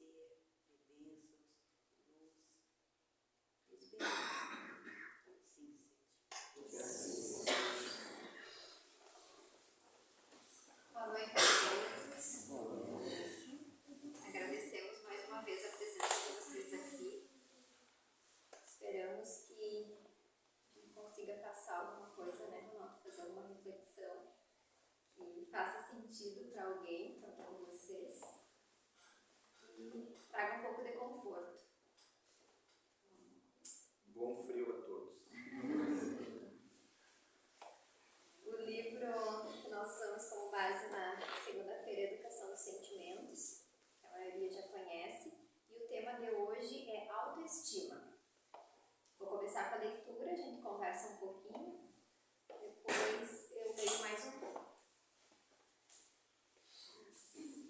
ser, de bênçãos, de luz. Esperamos. Assim seja. Boa noite a todos. Agradecemos mais uma vez a presença de vocês aqui. Esperamos que consiga passar alguma coisa, né, Ronaldo? Fazer alguma reflexão que faça sentido para alguém, para todos vocês. E traga um pouco de conforto. Bom frio a todos. O livro que nós usamos como base na segunda-feira, Educação dos Sentimentos, que a maioria já conhece, e o tema de hoje é autoestima. Vou começar com a leitura, a gente conversa um pouquinho, depois eu leio mais um pouco.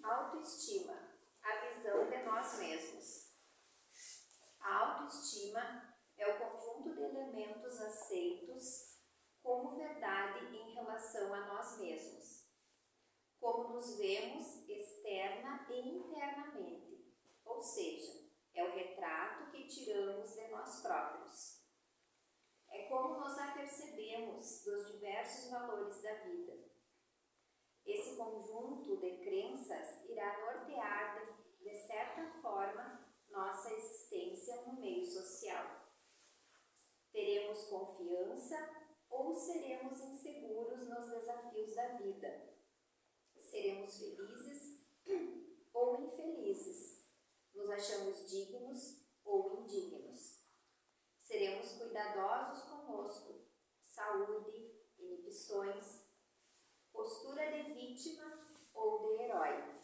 Autoestima, a visão de nós mesmos. A autoestima é o conjunto de elementos aceitos como verdade em relação a nós mesmos, como nos vemos externa e internamente, ou seja, é o retrato que tiramos de nós próprios. É como nos apercebemos dos diversos valores da vida. Esse conjunto de crenças irá nortear, de certa forma, nossa existência no meio social. Teremos confiança ou seremos inseguros nos desafios da vida? Seremos felizes ou infelizes? Nos achamos dignos ou indignos? Seremos cuidadosos conosco? Saúde, inibições, postura de vítima ou de herói?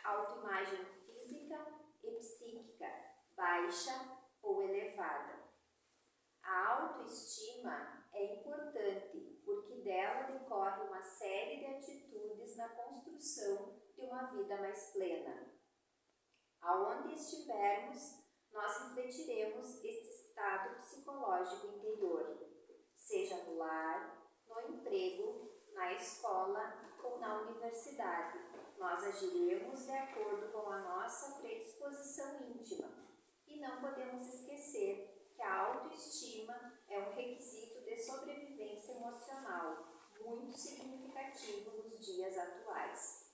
Autoimagem física e psíquica, baixa ou elevada? A autoestima é importante porque dela decorre uma série de atitudes na construção de uma vida mais plena. Aonde estivermos, nós refletiremos este estado psicológico interior, seja no lar, no emprego, na escola ou na universidade. Nós agiremos de acordo com a nossa predisposição íntima e não podemos esquecer que a autoestima é um requisito de sobrevivência emocional muito significativo nos dias atuais.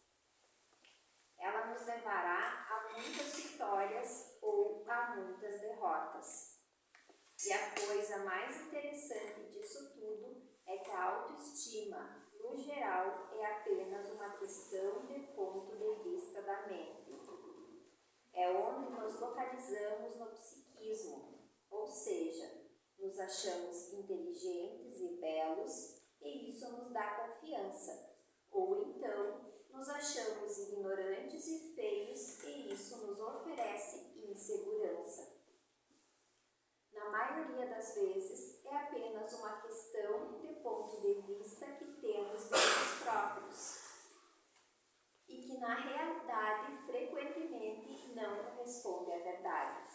Ela nos levará a muitas vitórias ou a muitas derrotas. E a coisa mais interessante disso tudo é que a autoestima, no geral, é apenas uma questão de ponto de vista da mente. É onde nos localizamos no psiquismo, ou seja, nos achamos inteligentes e belos e isso nos dá confiança. Ou então, nos achamos ignorantes e feios e isso nos oferece insegurança. Na maioria das vezes, é apenas uma questão de ponto de vista que temos de nós próprios e que, na realidade, frequentemente não corresponde à verdade.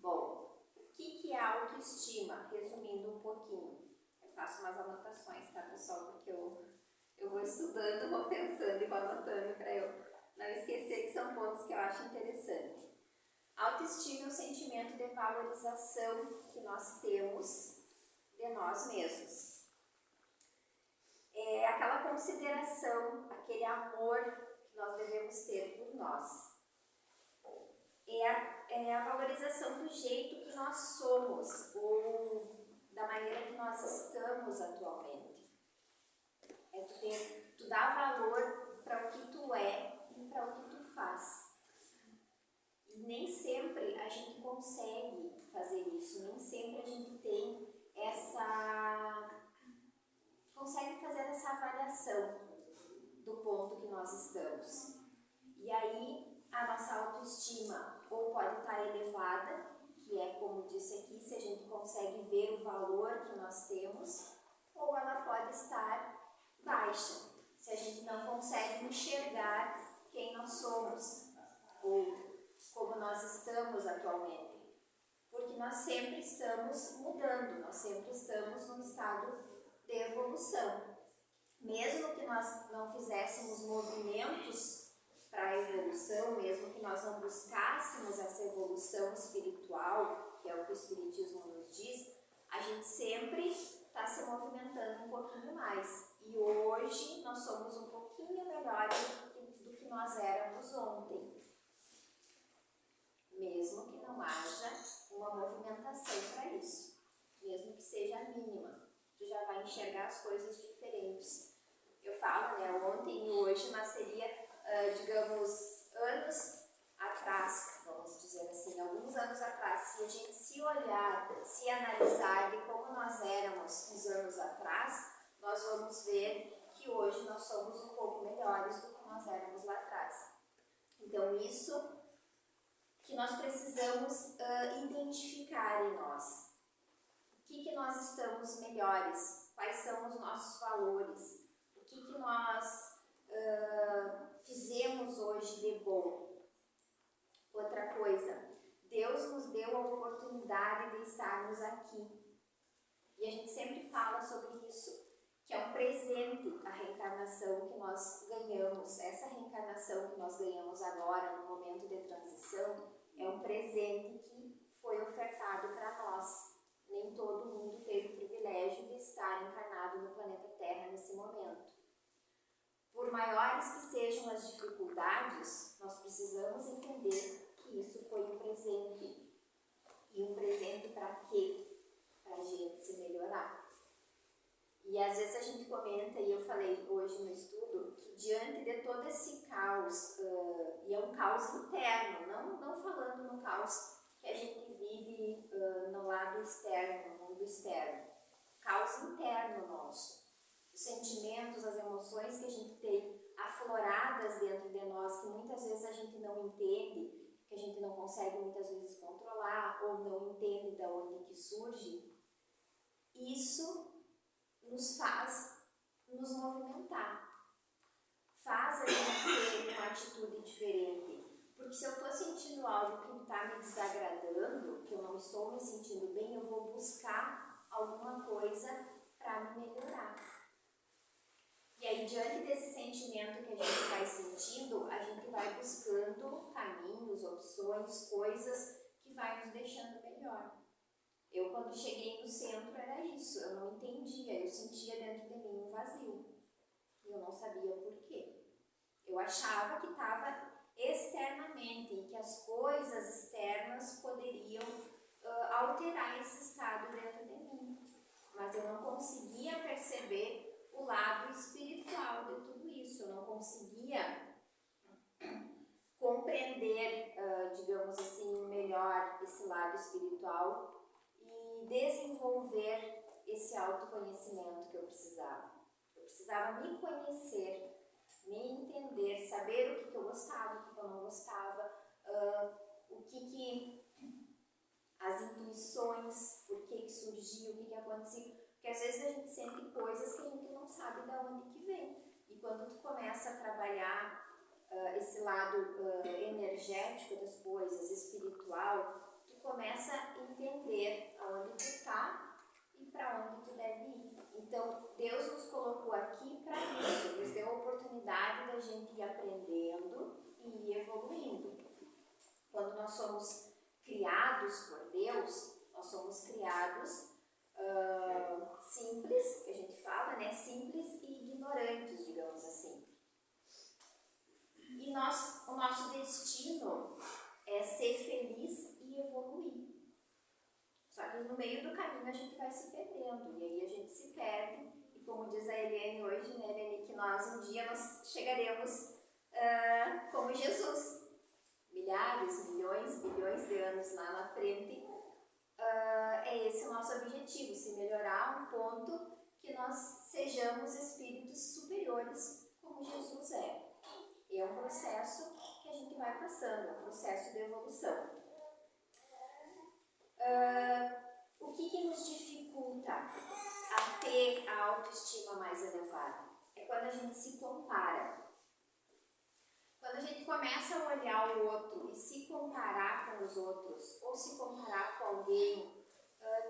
Bom, o que é autoestima? Resumindo um pouquinho. Eu faço umas anotações, tá, pessoal? Porque eu vou estudando, vou pensando e vou anotando para eu não esquecer que são pontos que eu acho interessantes. Autoestima é o sentimento de valorização que nós temos de nós mesmos. É aquela consideração, aquele amor que nós devemos ter por nós. É a valorização do jeito que nós somos ou da maneira que nós estamos atualmente. É tu dar valor para o que tu é e para o que tu faz. E nem sempre a gente consegue fazer isso, nem sempre a gente tem consegue fazer essa avaliação do ponto que nós estamos. E aí, a nossa autoestima ou pode estar elevada, que é como disse aqui, se a gente consegue ver o valor que nós temos, ou ela pode estar baixa, se a gente não consegue enxergar quem nós somos, ou como nós estamos atualmente. Porque nós sempre estamos mudando, nós sempre estamos num estado de evolução. Mesmo que nós não fizéssemos movimentos para a evolução, mesmo que nós não buscássemos essa evolução espiritual, que é o que o Espiritismo nos diz, a gente sempre está se movimentando um pouquinho mais. E hoje nós somos um pouquinho melhores do que nós éramos ontem. Mesmo que não haja uma movimentação para isso. Mesmo que seja mínima. Tu já vai enxergar as coisas diferentes. Eu falo, né, ontem e hoje, mas seria, digamos, anos atrás, vamos dizer assim, alguns anos atrás, se a gente se olhar, se analisar de como nós éramos uns anos atrás, nós vamos ver que hoje nós somos um pouco melhores do que nós éramos lá atrás. Então, isso que nós precisamos identificar em nós. O que nós estamos melhores? Quais são os nossos valores? O que nós fizemos hoje de bom? Outra coisa, Deus nos deu a oportunidade de estarmos aqui. E a gente sempre fala sobre isso, que é um presente a reencarnação que nós ganhamos. Essa reencarnação que nós ganhamos agora, no momento de transição, é um presente que foi ofertado para nós. Nem todo mundo teve o privilégio de estar encarnado no planeta Terra nesse momento. Por maiores que sejam as dificuldades, nós precisamos entender que isso foi um presente. E um presente para quê? Para a gente se melhorar. E às vezes a gente comenta, e eu falei hoje no estudo, que diante de todo esse caos, e é um caos interno, não falando no caos que a gente vive no lado externo, no mundo externo, caos interno nosso. Os sentimentos, as emoções que a gente tem afloradas dentro de nós, que muitas vezes a gente não entende, que a gente não consegue muitas vezes controlar, ou não entende de onde que surge, isso nos faz nos movimentar, faz a gente ter uma atitude diferente. Porque se eu estou sentindo algo que está me desagradando, que eu não estou me sentindo bem, eu vou buscar alguma coisa para me melhorar. E aí, diante desse sentimento que a gente vai sentindo, a gente vai buscando caminhos, opções, coisas que vai nos deixando melhor. Eu, quando cheguei no centro, era isso, eu não entendia, eu sentia dentro de mim um vazio. E eu não sabia o porquê. Eu achava que estava externamente, e que as coisas externas poderiam alterar esse estado dentro de mim. Mas eu não conseguia perceber o lado espiritual de tudo isso, eu não conseguia compreender, digamos assim, melhor esse lado espiritual e desenvolver esse autoconhecimento que eu precisava. Eu precisava me conhecer, me entender, saber o que eu gostava, o que eu não gostava, o que as intuições, por que surgiu, o que acontecia. Porque às vezes a gente sente coisas que a gente não sabe de onde que vem. E quando tu começa a trabalhar esse lado energético das coisas, espiritual, tu começa a entender aonde tu está e para onde tu deve ir. Então, Deus nos colocou aqui para isso, nos deu a oportunidade da gente ir aprendendo e ir evoluindo. Quando nós somos criados por Deus, nós somos criados simples, que a gente fala, né? Simples e ignorantes, digamos assim. E o nosso destino é ser feliz e evoluir. Só que no meio do caminho a gente vai se perdendo, e aí a gente se perde, e como diz a Eliane hoje, né, Eliane, que nós um dia nós chegaremos como Jesus, milhares, milhões, bilhões de anos lá na frente. É esse o nosso objetivo, se melhorar a um ponto que nós sejamos espíritos superiores como Jesus é. E é um processo que a gente vai passando, é um processo de evolução. O que nos dificulta a ter a autoestima mais elevada? É quando a gente se compara. Quando a gente começa a olhar o outro e se comparar com os outros, ou se comparar com alguém,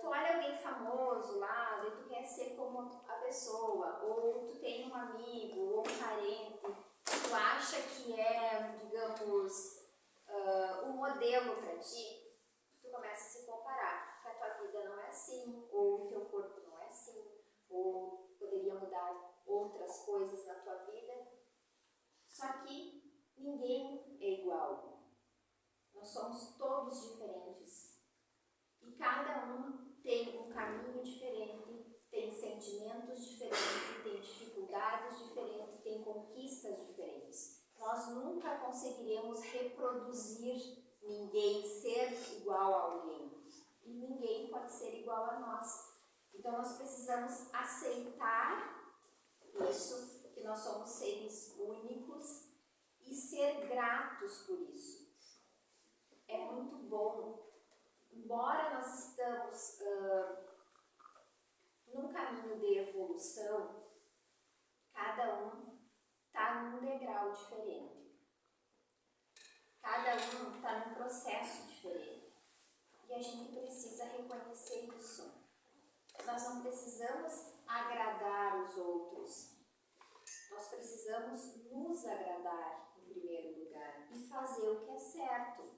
tu olha alguém famoso lá, e tu quer ser como a pessoa, ou tu tem um amigo, ou um parente, tu acha que é digamos, um modelo para ti, tu começa a se comparar, que a tua vida não é assim, ou o teu corpo não é assim, ou poderia mudar outras coisas na tua vida. Só que ninguém é igual. Nós somos todos diferentes. E cada um tem um caminho diferente, tem sentimentos diferentes, tem dificuldades diferentes, tem conquistas diferentes. Nós nunca conseguiremos reproduzir ninguém, ser igual a alguém. E ninguém pode ser igual a nós. Então nós precisamos aceitar isso, que nós somos seres únicos, e ser gratos por isso. É muito bom. Embora nós estamos num caminho de evolução, cada um está num degrau diferente. Cada um está num processo diferente. E a gente precisa reconhecer isso. Nós não precisamos agradar os outros. Nós precisamos nos agradar em primeiro lugar e fazer o que é certo.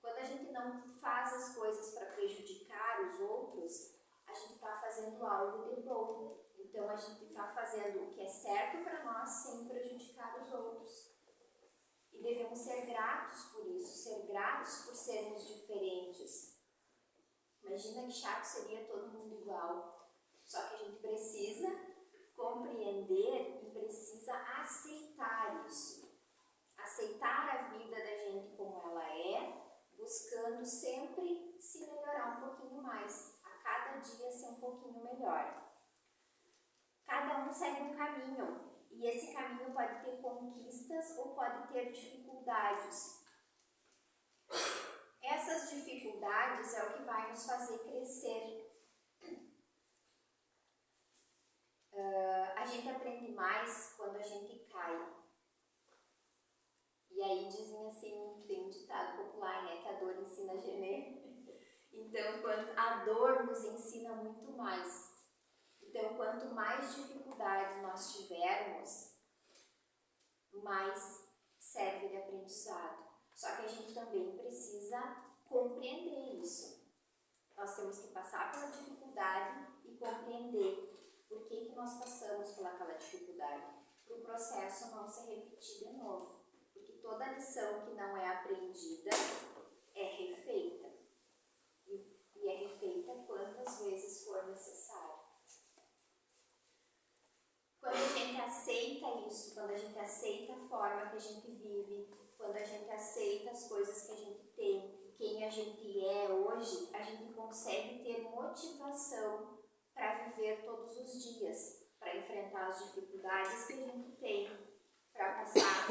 Quando a gente não faz as coisas para prejudicar os outros, a gente está fazendo algo de bom. Então a gente está fazendo o que é certo para nós sem prejudicar os outros. E devemos ser gratos por isso, ser gratos por sermos diferentes. Imagina que chato seria todo mundo igual. Só que a gente precisa compreender e precisa aceitar isso. Aceitar a vida da gente como ela é, buscando sempre se melhorar um pouquinho mais, a cada dia ser um pouquinho melhor. Cada um segue um caminho, e esse caminho pode ter conquistas ou pode ter dificuldades. Essas dificuldades é o que vai nos fazer crescer. A gente aprende mais quando a gente cai. E aí dizem assim, tem um ditado popular, né, que a dor ensina a gemer. Então, a dor nos ensina muito mais. Então, quanto mais dificuldade nós tivermos, mais serve de aprendizado. Só que a gente também precisa compreender isso. Nós temos que passar pela dificuldade e compreender por que nós passamos por aquela dificuldade, para o processo não se repetir de novo. Porque toda lição que não é aprendida é refeita. E é refeita quantas vezes for necessário. Quando a gente aceita isso, quando a gente aceita a forma que a gente vive, quando a gente aceita as coisas que a gente tem, quem a gente é hoje, a gente consegue ter motivação para viver todos os dias, para enfrentar as dificuldades que a gente tem, para passar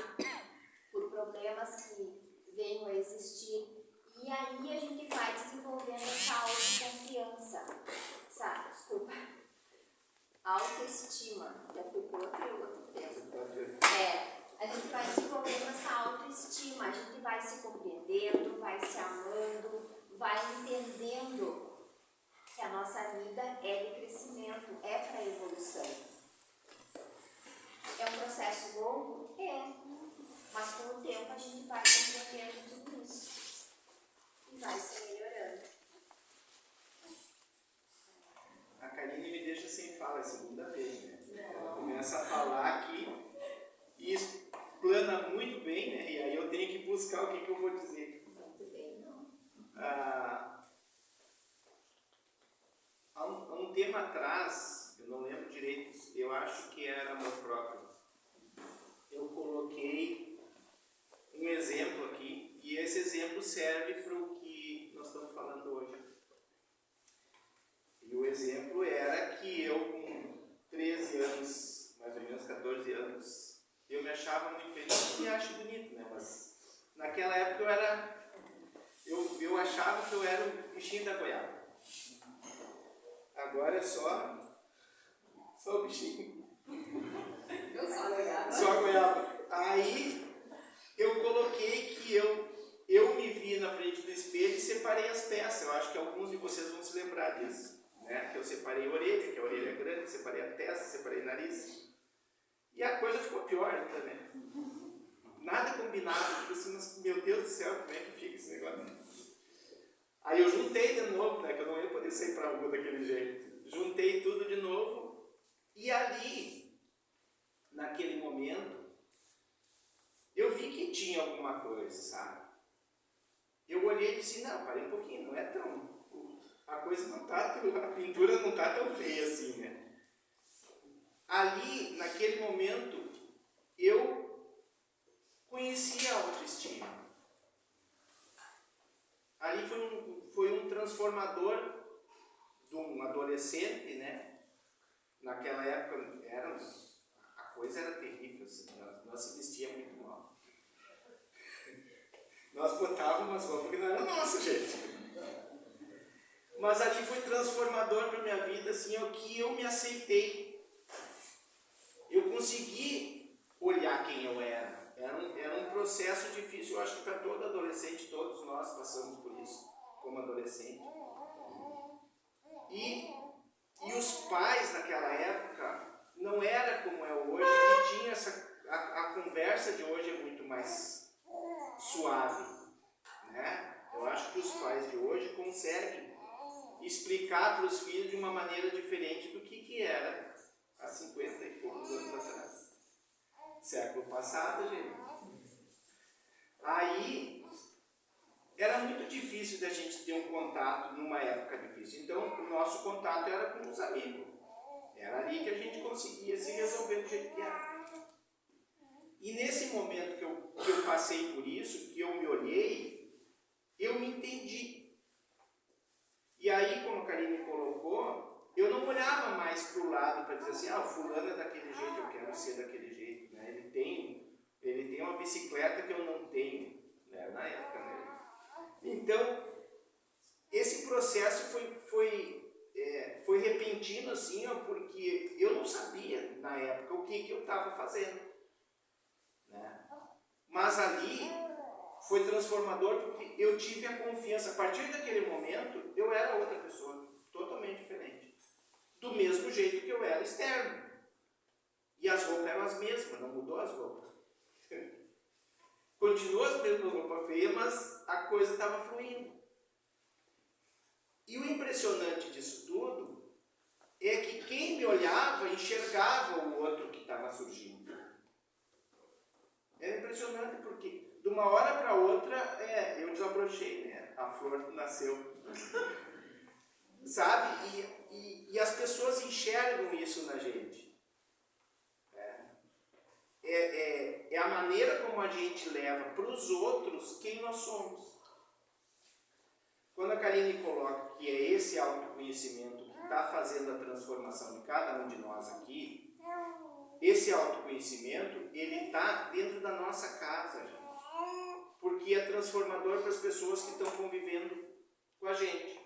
por problemas que venham a existir. E aí a gente vai desenvolvendo essa autoconfiança, sabe? Desculpa. Autoestima. Já fui por outro tempo. A gente vai desenvolvendo essa autoestima, a gente vai se compreendendo, vai se amando, vai entendendo que a nossa vida é de crescimento, é para evolução. É um processo longo? É. Mas com o tempo a gente vai compreendendo tudo isso. E vai se melhorando. A Karine me deixa sem fala, é a segunda vez, né? Ela começa a falar aqui e explana muito bem, né? E aí eu tenho que buscar o que eu vou dizer. Muito bem, não. Há um tempo atrás, eu não lembro direito, eu acho que era amor próprio. Eu coloquei um exemplo aqui, e esse exemplo serve para o que nós estamos falando hoje. E o exemplo era que eu, com 13 anos, mais ou menos 14 anos, eu me achava muito feliz e acho bonito, né? Mas naquela época eu achava que eu era o bichinho da goiaba. Agora é só o bichinho. Eu sou a goiaba. Só a goiaba. Aí eu coloquei que eu me vi na frente do espelho e separei as peças. Eu acho que alguns de vocês vão se lembrar disso. Né? Que eu separei a orelha, que a orelha é grande, separei a testa, separei o nariz. E a coisa ficou pior ainda, né? nada combinado. Tipo assim, mas, meu Deus do céu, como é que fica esse negócio? Aí eu juntei de novo, né, que eu não ia poder sair pra rua daquele jeito. Juntei tudo de novo e ali, naquele momento, eu vi que tinha alguma coisa, sabe? Eu olhei e disse, não, parei um pouquinho, não é tão... A coisa não tá, a pintura não tá tão feia assim, né? Ali, naquele momento, eu conheci a autoestima. Ali foi um transformador de um adolescente, né? Naquela época a coisa era terrível, assim, nós se vestíamos muito mal. Nós botávamos umas roupas que não eram nossas, gente. Mas ali foi transformador para minha vida, assim, o que eu me aceitei. Eu consegui olhar quem eu era. Era um processo difícil, eu acho que para todo adolescente, todos nós passamos por isso, como adolescente. E os pais naquela época não era como é hoje, e tinha a conversa de hoje é muito mais suave, né? Eu acho que os pais de hoje conseguem explicar para os filhos de uma maneira diferente do que era há 50 e poucos anos atrás. Século passado, gente. Aí era muito difícil da gente ter um contato numa época difícil. Então o nosso contato era com os amigos. Era ali que a gente conseguia se resolver do jeito que era. E nesse momento que eu passei por isso, que eu me olhei, eu me entendi. E aí, como a Karine colocou, eu não olhava mais para o lado para dizer assim, o fulano é daquele jeito, eu quero ser daquele jeito. Né? Ele tem uma bicicleta que eu não tenho, né? Na época. Né? Então, esse processo foi repentino, assim, porque eu não sabia, na época, o que eu estava fazendo. Né? Mas ali foi transformador porque eu tive a confiança. A partir daquele momento, eu era outra pessoa, totalmente diferente. Do mesmo jeito que eu era externo. E as roupas eram as mesmas, não mudou as roupas. Continuou as mesmas roupas feias, mas a coisa estava fluindo. E o impressionante disso tudo é que quem me olhava enxergava o outro que estava surgindo. Era impressionante porque de uma hora para outra eu desabrochei, né? A flor nasceu. Sabe? E as pessoas enxergam isso na gente. É a maneira como a gente leva para os outros quem nós somos. Quando a Karine coloca que é esse autoconhecimento que está fazendo a transformação de cada um de nós aqui, esse autoconhecimento, ele está dentro da nossa casa, gente. Porque é transformador para as pessoas que estão convivendo com a gente.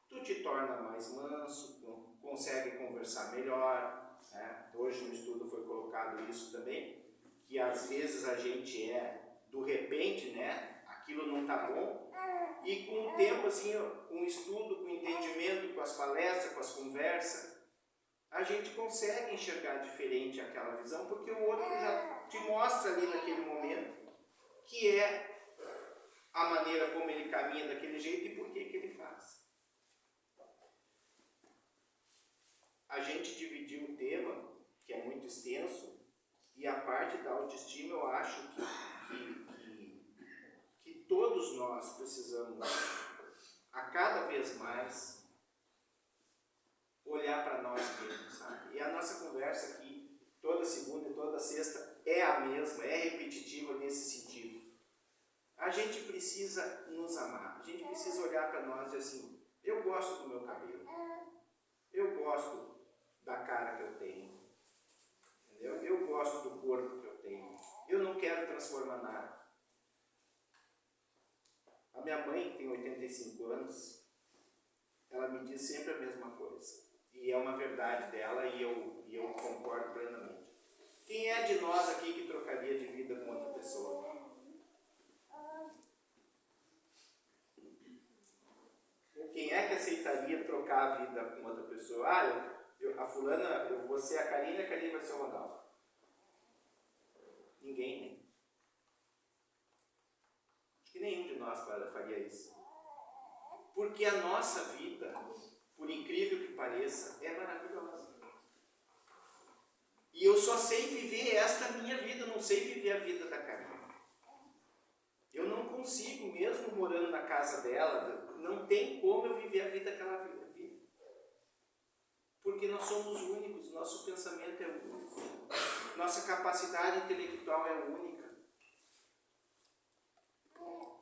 Tu te torna mais manso, consegue conversar melhor. Né? Hoje no estudo foi colocado isso também, que às vezes a gente do repente, né? Aquilo não está bom. E com o tempo, assim, com o estudo, com o entendimento, com as palestras, com as conversas, a gente consegue enxergar diferente aquela visão, porque o outro já te mostra ali naquele momento que é a maneira como ele caminha daquele jeito e por que ele faz. A gente dividiu um tema que é muito extenso e a parte da autoestima eu acho que todos nós precisamos a cada vez mais olhar para nós mesmos, sabe? E a nossa conversa aqui, toda segunda e toda sexta, é a mesma, é repetitiva nesse sentido. A gente precisa nos amar, a gente precisa olhar para nós e assim, eu gosto do meu cabelo, eu gosto da cara que eu tenho, entendeu? Eu gosto do corpo que eu tenho, eu não quero transformar nada. A minha mãe, que tem 85 anos, ela me diz sempre a mesma coisa. E é uma verdade dela e eu concordo plenamente. Quem é de nós aqui que trocaria de vida com outra pessoa? Quem é que aceitaria trocar a vida com outra pessoa? A fulana, eu vou ser a Karine vai ser o Ronaldo. Ninguém, né? nós faria isso. Porque a nossa vida, por incrível que pareça, é maravilhosa. E eu só sei viver esta minha vida, eu não sei viver a vida da Karine. Eu não consigo, mesmo morando na casa dela, não tem como eu viver a vida que ela vive. Porque nós somos únicos, nosso pensamento é único, nossa capacidade intelectual é única,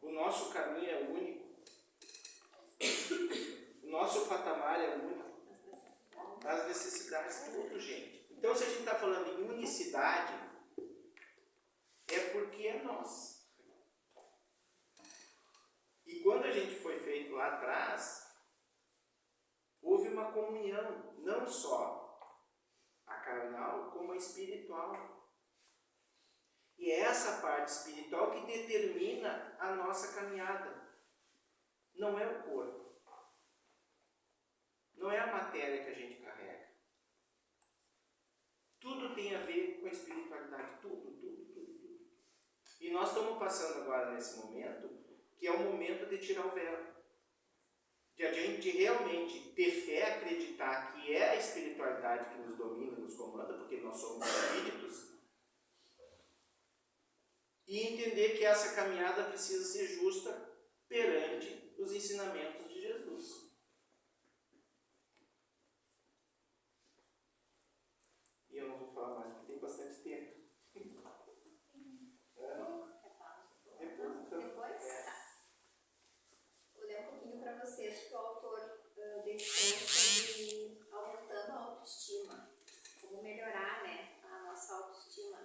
o nosso caminho é único, o nosso patamar é único, as necessidades, tudo, gente. Então, se a gente está falando em unicidade, é porque é nós. E quando a gente foi feito lá atrás, houve uma comunhão, não só a carnal, como a espiritual. E é essa parte espiritual que determina a nossa caminhada. Não é o corpo. Não é a matéria que a gente carrega. Tudo tem a ver com a espiritualidade. Tudo. E nós estamos passando agora nesse momento, que é o momento de tirar o véu. De a gente realmente ter fé, acreditar que é a espiritualidade que nos domina, nos comanda, porque nós somos espíritos, e entender que essa caminhada precisa ser justa perante os ensinamentos de Jesus. E eu não vou falar mais, porque tem bastante tempo. Depois? Tá. Vou ler um pouquinho para vocês que o autor deixou sobre aumentando a autoestima. Como melhorar, né, a nossa autoestima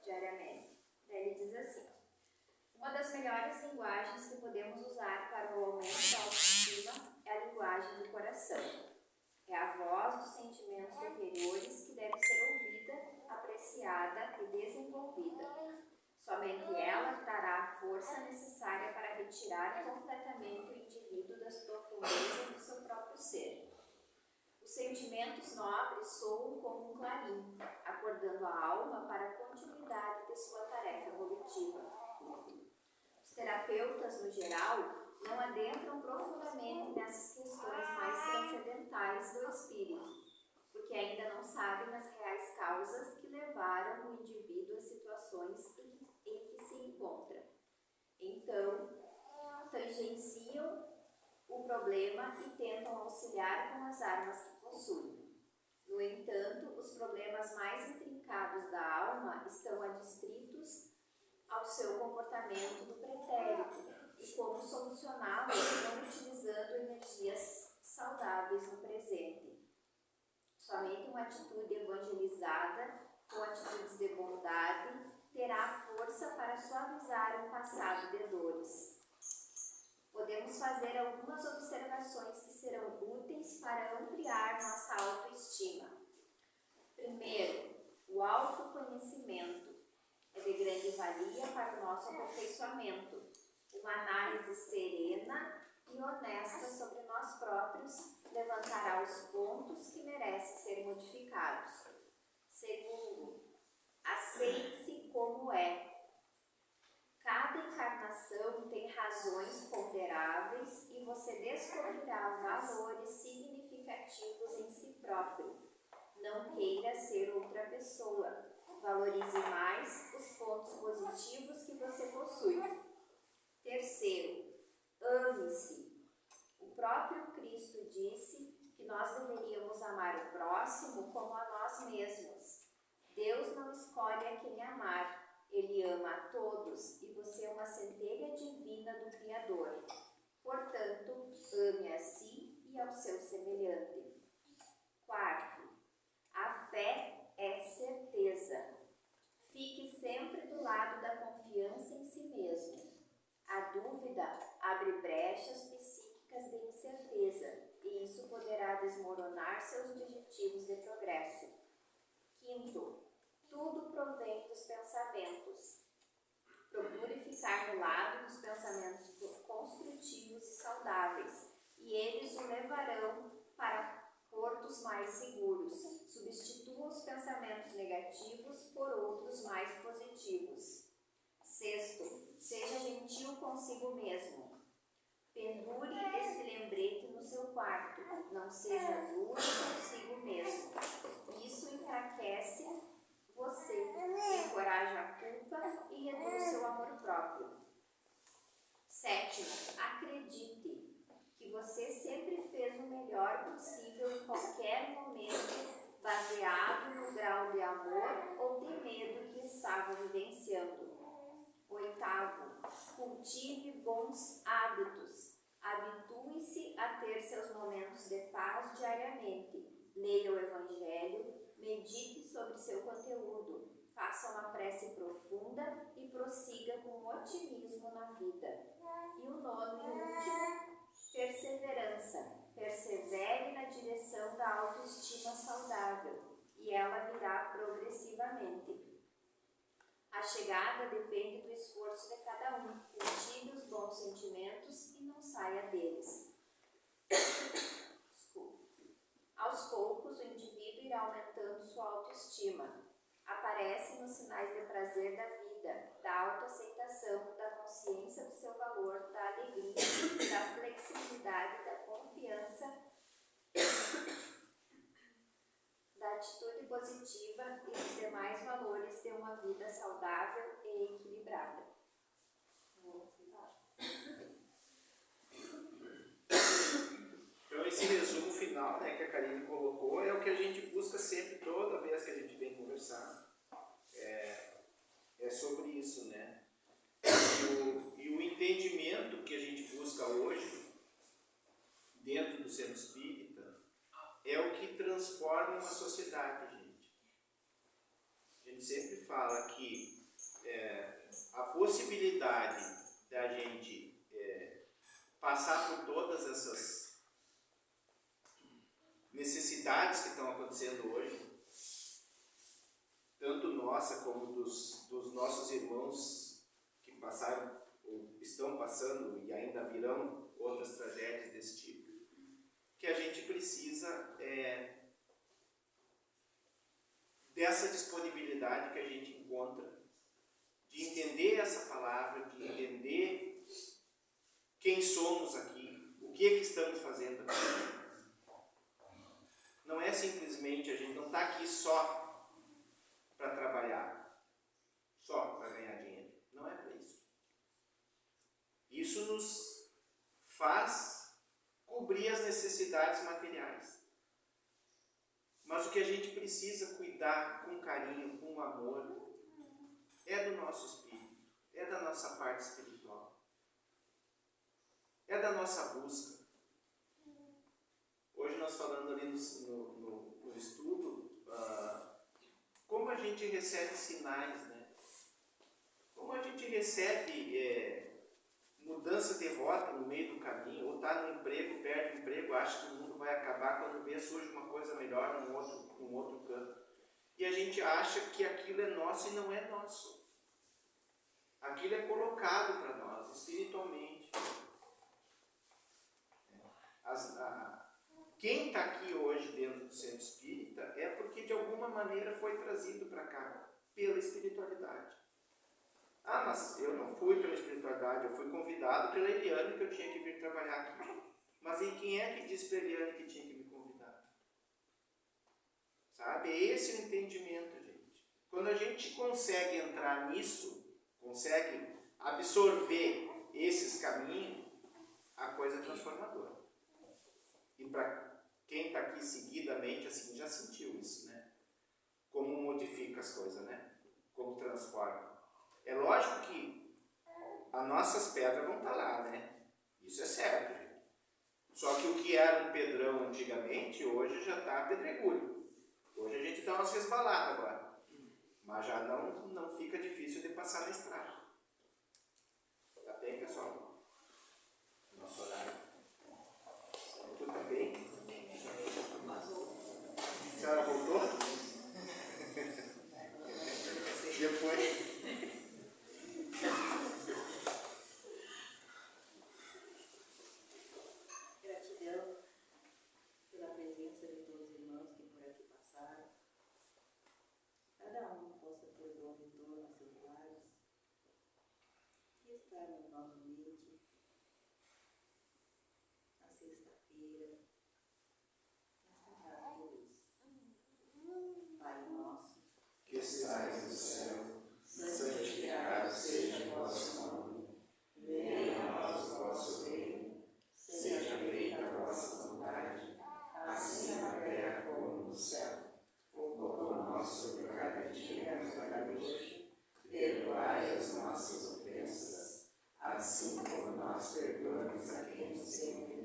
diariamente. Daí ele diz assim: uma das melhores linguagens que podemos usar para o aumento da autoestima é a linguagem do coração. É a voz dos sentimentos superiores que deve ser ouvida, apreciada e desenvolvida. Somente ela trará a força necessária para retirar completamente o indivíduo das profundezas do seu próprio ser. Os sentimentos nobres soam como um clarim, acordando a alma para a continuidade de sua tarefa evolutiva. Os terapeutas, no geral, não adentram profundamente nessas questões mais transcendentais do espírito, porque ainda não sabem as reais causas que levaram o indivíduo a situações em que se encontra. Então, tangenciam o problema e tentam auxiliar com as armas que possuem. No entanto, os problemas mais intrincados da alma estão adstritos ao seu comportamento do pretérito e como solucioná-los não utilizando energias saudáveis no presente. Somente uma atitude evangelizada, com atitudes de bondade, terá força para suavizar um passado de dores. Podemos fazer algumas observações que serão úteis para ampliar nossa autoestima. Primeiro, o autoconhecimento é de grande valia para o nosso aperfeiçoamento. Uma análise serena e honesta sobre nós próprios levantará os pontos que merecem ser modificados. Segundo, aceite-se como é. Cada encarnação tem razões ponderáveis e você descobrirá valores significativos em si próprio. Não queira ser outra pessoa. Valorize mais os pontos positivos que você possui. Terceiro, ame-se. O próprio Cristo disse que nós deveríamos amar o próximo como a nós mesmos. Deus não escolhe a quem amar. Ele ama a todos e você é uma centelha divina do Criador. Portanto, ame a si e ao seu semelhante. Quarto, a fé é certeza. Fique sempre do lado da confiança em si mesmo. A dúvida abre brechas psíquicas de incerteza e isso poderá desmoronar seus objetivos de progresso. Quinto, tudo provém dos pensamentos. Procure ficar no lado dos pensamentos construtivos e saudáveis, e eles o levarão para portos mais seguros. Substitua os pensamentos negativos por outros mais positivos. Sexto, Seja gentil consigo mesmo. Pendure esse lembrete no seu quarto. Não seja duro consigo mesmo. Isso enfraquece você, encoraja a culpa e reduz seu amor próprio. 7. Acredite que você sempre fez o melhor possível em qualquer momento, baseado no grau de amor ou de medo que estava vivenciando. 8. Cultive bons hábitos. Habitue-se a ter seus momentos de paz diariamente. Leia o Evangelho, medite sobre seu conteúdo, faça uma prece profunda e prossiga com otimismo na vida. E o 9 e último, perseverança. Persevere na direção da autoestima saudável e ela virá progressivamente. A chegada depende do esforço de cada um. Cultive os bons sentimentos e não saia deles. Aos poucos, o indivíduo irá aumentando sua autoestima. Aparecem os sinais de prazer da vida, da autoaceitação, da consciência do seu valor, da alegria, da flexibilidade, da confiança, da atitude positiva e dos demais valores de uma vida saudável e equilibrada. Então, esse resumo final, né, que a Karine colocou é o que a gente busca sempre, toda vez que a gente vem conversar. É sobre isso, né? E o entendimento que a gente busca hoje, dentro do centro espírita, é o que transforma uma sociedade, gente. A gente sempre fala que a possibilidade da gente passar por todas essas necessidades que estão acontecendo hoje, tanto nossa como dos nossos irmãos que passaram, ou estão passando e ainda virão outras tragédias desse tipo, que a gente precisa dessa disponibilidade que a gente encontra de entender essa palavra, de entender quem somos aqui, o que é que estamos fazendo aqui. Não é simplesmente, a gente não está aqui só para trabalhar, só para ganhar dinheiro. Não é para isso. Isso nos faz cobrir as necessidades materiais. Mas o que a gente precisa cuidar com carinho, com amor, é do nosso espírito, é da nossa parte espiritual, é da nossa busca. Hoje nós falando ali no estudo, como a gente recebe sinais, né? Como a gente recebe mudança de rota no meio do caminho, ou está no emprego, perde o emprego, acha que o mundo vai acabar, quando vê surge uma coisa melhor num outro campo. E a gente acha que aquilo é nosso e não é nosso. Aquilo é colocado para nós, espiritualmente. Quem está aqui hoje dentro do centro espírita é porque de alguma maneira foi trazido para cá pela espiritualidade. Ah, mas eu não fui pela espiritualidade, eu fui convidado pela Eliane que eu tinha que vir trabalhar aqui. Mas e quem é que disse para a Eliane que tinha que me convidar? Sabe? É esse o entendimento, gente. Quando a gente consegue entrar nisso, consegue absorver esses caminhos, a coisa é transformadora. E para quem está aqui seguidamente, assim, já sentiu isso, né? Como modifica as coisas, né? Como transforma. É lógico que as nossas pedras vão estar lá, né? Isso é certo, gente. Só que o que era um pedrão antigamente, hoje já está pedregulho. Hoje a gente dá umas resbaladas agora. Mas já não fica difícil de passar na estrada. Tá bem, pessoal? Nosso horário. Tudo bem? A senhora voltou? Depois. Gratidão pela presença de todos os irmãos que por aqui passaram. Cada um possa ter bom retorno a seus lares. E estar novamente na sexta-feira, nesta casa de luz. Pai nosso, Que estais no céu, santificado seja o vosso nome. Venha a nós o vosso reino. Seja feita a vossa vontade, assim na terra como no céu. O pão nosso de cada dia nos dai hoje. Perdoai as nossas ofensas, assim como nós perdoamos a quem nos tem ofendido.